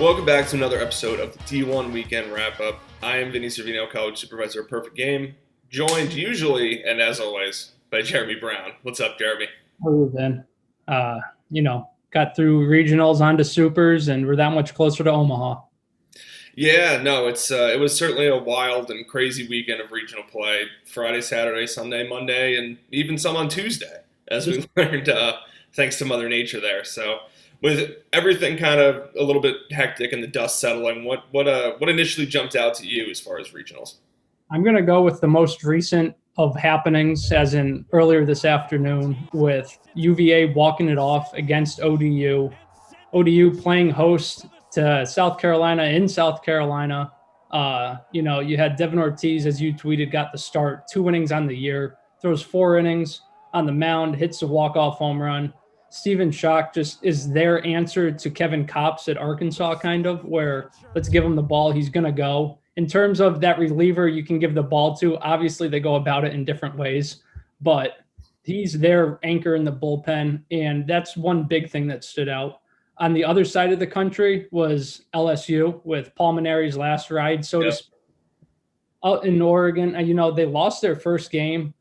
Welcome back to another episode of the D1 Weekend Wrap-Up. I am Vinny Servino, College Supervisor of Perfect Game, joined usually, and as always, by Jeremy Brown. What's up, Jeremy? Hello, Ben. Got through regionals onto supers, and we're that much closer to Omaha. Yeah, no, it was certainly a wild and crazy weekend of regional play. Friday, Saturday, Sunday, Monday, and even some on Tuesday, as we learned, thanks to Mother Nature there. So, with everything kind of a little bit hectic and the dust settling, what initially jumped out to you as far as regionals? I'm going to go with the most recent of happenings, as in earlier this afternoon, with UVA walking it off against ODU. ODU playing host to South Carolina in South Carolina. You had Devin ORTIZ, as you tweeted, got the start, 2 innings on the year, throws 4 innings on the mound, hits a walk-off home run. Stephen Schoch just is their answer to Kevin Kopps at Arkansas, kind of, where let's give him the ball, he's going to go. In terms of that reliever you can give the ball to, obviously they go about it in different ways, but he's their anchor in the bullpen, and that's one big thing that stood out. On the other side of the country was LSU with Paul Mainieri's last ride, so to speak, out in Oregon. They lost their first game.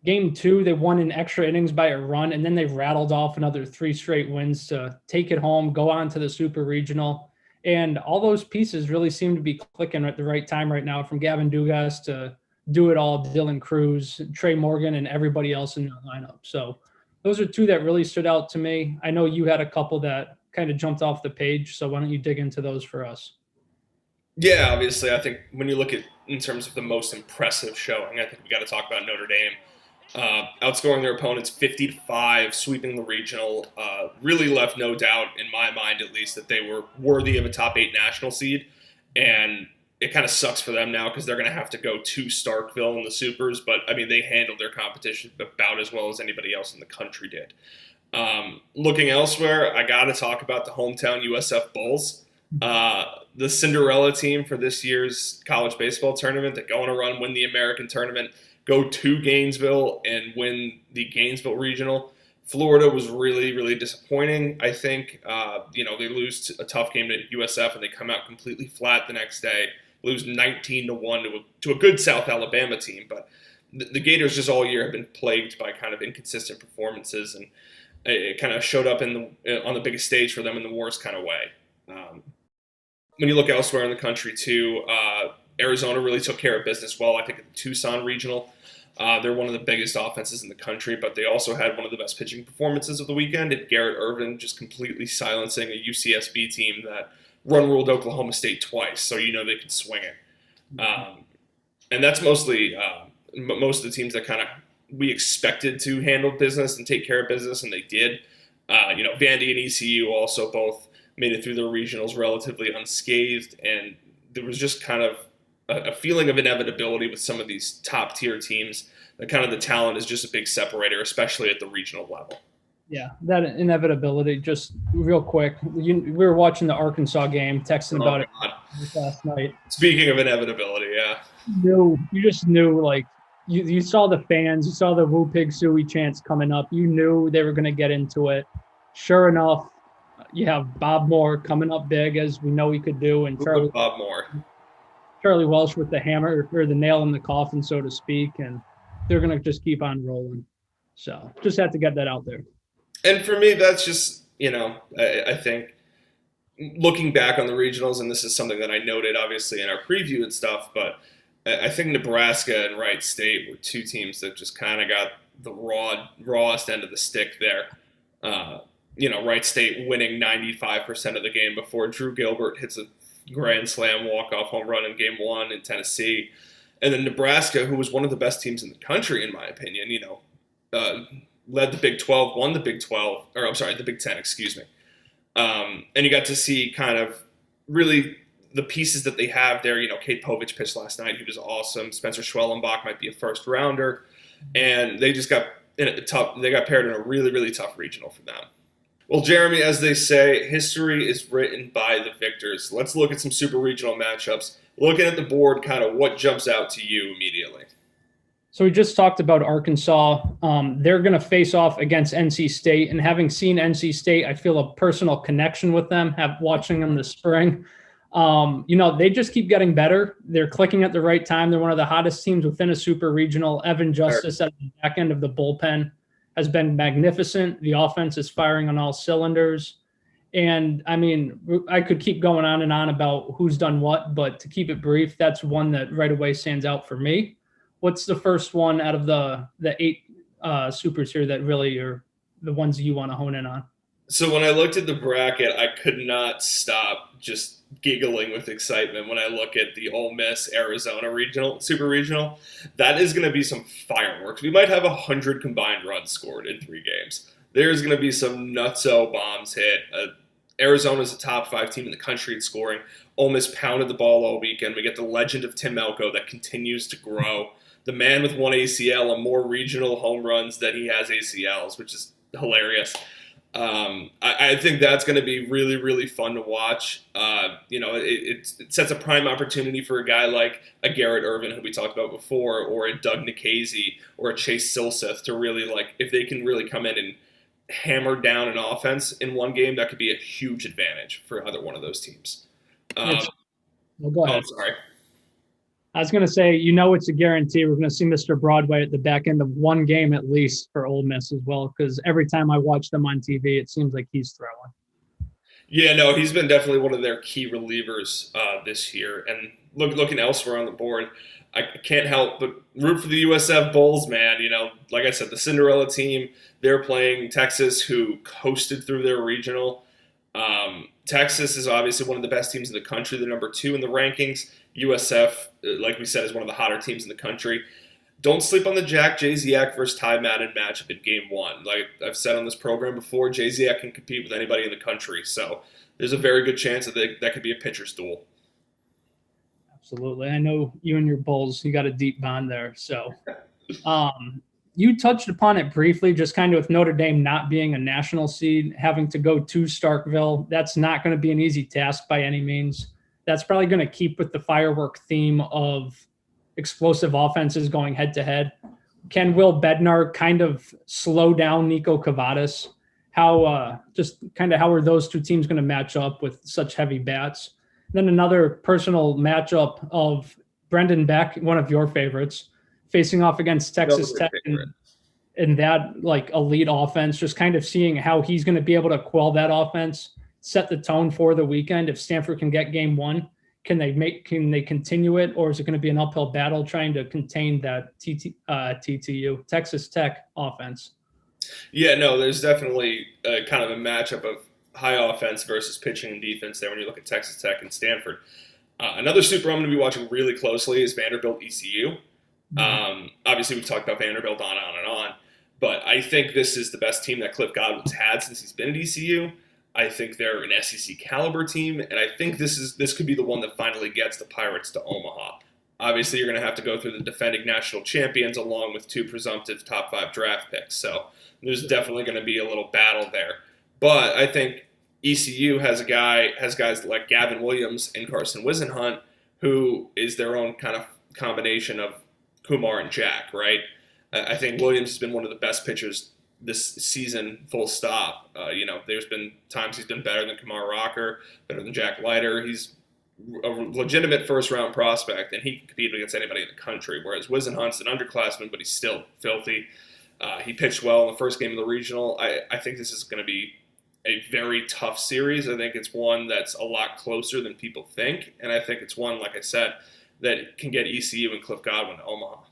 Game 2, they won in extra innings by a run, and then they rattled off another 3 straight wins to take it home, go on to the Super Regional. And all those pieces really seem to be clicking at the right time right now, from Gavin Dugas to Do It All, Dylan Cruz, Trey Morgan, and everybody else in the lineup. So those are 2 that really stood out to me. I know you had a couple that kind of jumped off the page, so why don't you dig into those for us? Yeah, obviously, I think when you look at in terms of the most impressive showing, I think we got to talk about Notre Dame. Outscoring their opponents 50-5, sweeping the regional, really left no doubt, in my mind at least, that they were worthy of a top 8 national seed. And it kind of sucks for them now because they're going to have to go to Starkville in the Supers. But, they handled their competition about as well as anybody else in the country did. Looking elsewhere, I got to talk about the hometown USF Bulls. The Cinderella team for this year's college baseball tournament that go on a run, win the American tournament, go to Gainesville and win the Gainesville Regional. Florida was really, really disappointing. I think, they lose a tough game to USF and they come out completely flat the next day, lose 19-1 to a good South Alabama team. But the Gators just all year have been plagued by kind of inconsistent performances, and it kind of showed up on the biggest stage for them in the worst kind of way. When you look elsewhere in the country too, Arizona really took care of business well. I think at the Tucson Regional, they're one of the biggest offenses in the country, but they also had one of the best pitching performances of the weekend. And Garrett Irvin just completely silencing a UCSB team that run-ruled Oklahoma State twice, so they could swing it. And that's mostly most of the teams that kind of we expected to handle business and take care of business, and they did. Vandy and ECU also both made it through their regionals relatively unscathed, and there was just kind of a feeling of inevitability with some of these top-tier teams. That kind of the talent is just a big separator, especially at the regional level. Yeah, that inevitability, just real quick. We were watching the Arkansas game, texting about it last night. Speaking of inevitability, yeah. You just knew, like, you saw the fans, you saw the Woo Pig Suey chants coming up. You knew they were going to get into it. Sure enough, you have Bob Moore coming up big, as we know he could do, and Charlie Welsh with the hammer, or the nail in the coffin, so to speak, and they're going to just keep on rolling. So just had to get that out there. And for me, that's just, I think looking back on the regionals, and this is something that I noted obviously in our preview and stuff, but I think Nebraska and Wright State were 2 teams that just kind of got the rawest end of the stick there. Wright State winning 95% of the game before Drew Gilbert hits a grand slam walk-off home run in Game 1 in Tennessee. And then Nebraska, who was one of the best teams in the country, in my opinion, led the Big 12, won the Big 12, or I'm sorry, the Big 10, excuse me. And you got to see kind of really the pieces that they have there. Kate Povich pitched last night. He was awesome. Spencer Schwellenbach might be a first rounder. And they just got paired in a really, really tough regional for them. Well, Jeremy, as they say, history is written by the victors. Let's look at some super regional matchups. Looking at the board, kind of what jumps out to you immediately? So we just talked about Arkansas. They're going to face off against NC State, and having seen NC State, I feel a personal connection with them. Watching them this spring, they just keep getting better. They're clicking at the right time. They're one of the hottest teams within a super regional. Evan Justice at the back end of the bullpen has been magnificent. The offense is firing on all cylinders. And I mean, I could keep going on and on about who's done what, but to keep it brief, that's one that right away stands out for me. What's the first one out of the 8 supers here that really are the ones you want to hone in on? So when I looked at the bracket, I could not stop just giggling with excitement when I look at the Ole Miss Arizona super regional. That is going to be some fireworks. We might have 100 combined runs scored in 3 games. There's going to be some nutso bombs hit. Arizona's a top 5 team in the country in scoring. Ole Miss pounded the ball all weekend. We get the legend of Tim Elko that continues to grow. The man with 1 ACL and more regional home runs than he has ACLs, which is hilarious. I think that's going to be really, really fun to watch. It sets a prime opportunity for a guy like a Garrett Irvin, who we talked about before, or a Doug Nikhazy, or a Chase Silseth to really, if they can really come in and hammer down an offense in one game, that could be a huge advantage for either one of those teams. Well, go ahead. Oh, sorry. I was going to say, it's a guarantee we're going to see Mr. Broadway at the back end of one game at least for Ole Miss as well, because every time I watch them on TV, it seems like he's throwing. Yeah, no, he's been definitely one of their key relievers this year. And looking elsewhere on the board, I can't help but root for the USF Bulls, man. Like I said, the Cinderella team, they're playing Texas, who coasted through their regional. Texas is obviously one of the best teams in the country. They're number 2 in the rankings. USF, like we said, is one of the hotter teams in the country. Don't sleep on the Jack Jasiak versus Ty Madden matchup in Game 1. Like I've said on this program before, Jasiak can compete with anybody in the country. So there's a very good chance that could be a pitcher's duel. Absolutely. I know you and your Bulls, you got a deep bond there. So you touched upon it briefly, just kind of with Notre Dame not being a national seed, having to go to Starkville. That's not going to be an easy task by any means. That's probably going to keep with the firework theme of explosive offenses going head-to-head. Can Will Bednar kind of slow down NIKO KOVADAS? How are those 2 teams going to match up with such heavy bats? Then another personal matchup of Brendan Beck, one of your favorites, facing off against Texas Tech in that elite offense, just kind of seeing how he's going to be able to quell that offense, set the tone for the weekend. If Stanford can get Game 1, can they continue it, or is it going to be an uphill battle trying to contain that Texas Tech offense? Yeah, no, there's definitely kind of a matchup of high offense versus pitching and defense there when you look at Texas Tech and Stanford. Another super I'm going to be watching really closely is Vanderbilt ECU. Obviously, we've talked about Vanderbilt on and on, but I think this is the best team that Cliff Godwin's had since he's been at ECU. I think they're an SEC caliber team, and I think this could be the one that finally gets the Pirates to Omaha. Obviously, you're going to have to go through the defending national champions along with 2 presumptive top 5 draft picks, so there's definitely going to be a little battle there. But I think ECU has guys like Gavin Williams and Carson Wisenhunt, who is their own kind of combination of Kumar and Jack, right? I think Williams has been one of the best pitchers this season, full stop. There's been times he's been better than Kumar Rocker, better than Jack Leiter. He's a legitimate first-round prospect, and he can compete against anybody in the country, whereas Wisenhunt's an underclassman, but he's still filthy. He pitched well in the first game of the regional. I think this is going to be a very tough series. I think it's one that's a lot closer than people think, and I think it's one, like I said, that can get ECU and Cliff Godwin to Omaha.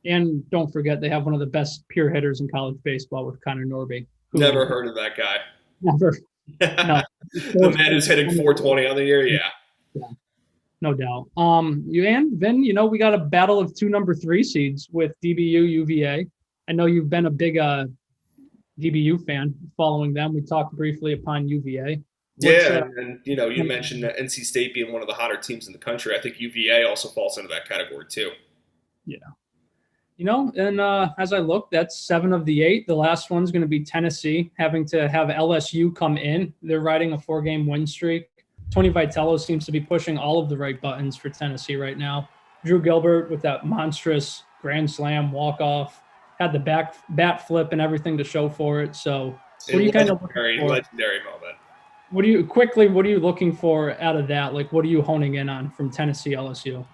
And don't forget, they have one of the best pure hitters in college baseball with Connor Norby. Never heard of that guy. Never. No. The man who's hitting 420 on the year, yeah. No doubt. Vin, we got a battle of 2 number 3 seeds with DBU, UVA. I know you've been a big DBU fan following them. We talked briefly upon UVA. And you mentioned that NC State being one of the hotter teams in the country. I think UVA also falls into that category too. Yeah. And as I look, that's 7 of the 8. The last one's going to be Tennessee, having to have LSU come in. They're riding a 4-game win streak. Tony Vitello seems to be pushing all of the right buttons for Tennessee right now. Drew Gilbert with that monstrous grand slam, walk off, had the bat flip and everything to show for it. So what are you kind of looking for? Legendary moment. What are you looking for out of that? Like, what are you honing in on from Tennessee LSU?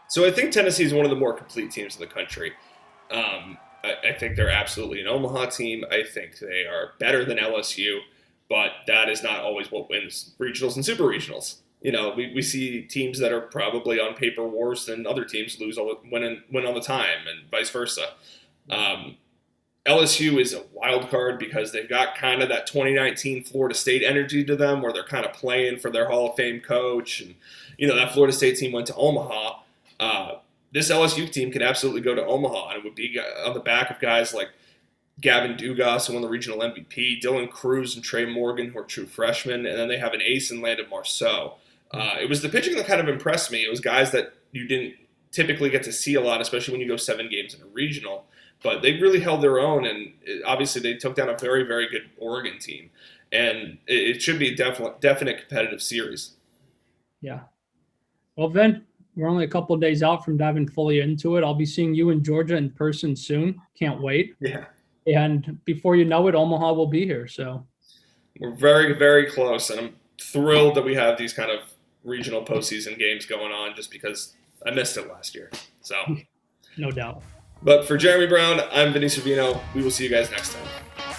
So I think Tennessee is one of the more complete teams in the country. I think they're absolutely an Omaha team. I think they are better than LSU, but that is not always what wins regionals and super regionals. You know, we see teams that are probably on paper worse than other teams win all the time, and vice versa. LSU is a wild card because they've got kind of that 2019 Florida State energy to them, where they're kind of playing for their Hall of Fame coach, and that Florida State team went to Omaha. This LSU team could absolutely go to Omaha, and it would be on the back of guys like Gavin Dugas, who won the regional MVP, Dylan Cruz and Trey Morgan, who are true freshmen, and then they have an ace in Landon Marceau. It was the pitching that kind of impressed me. It was guys that you didn't typically get to see a lot, especially when you go 7 games in a regional. But they really held their own, and obviously they took down a very, very good Oregon team. And it should be a definite competitive series. Yeah. Well, Vin, we're only a couple of days out from diving fully into it. I'll be seeing you in Georgia in person soon. Can't wait. Yeah. And before you know it, Omaha will be here. So we're very, very close, and I'm thrilled that we have these kind of regional postseason games going on, just because I missed it last year. So no doubt. But for Jeremy Brown, I'm Vinny Servino. We will see you guys next time.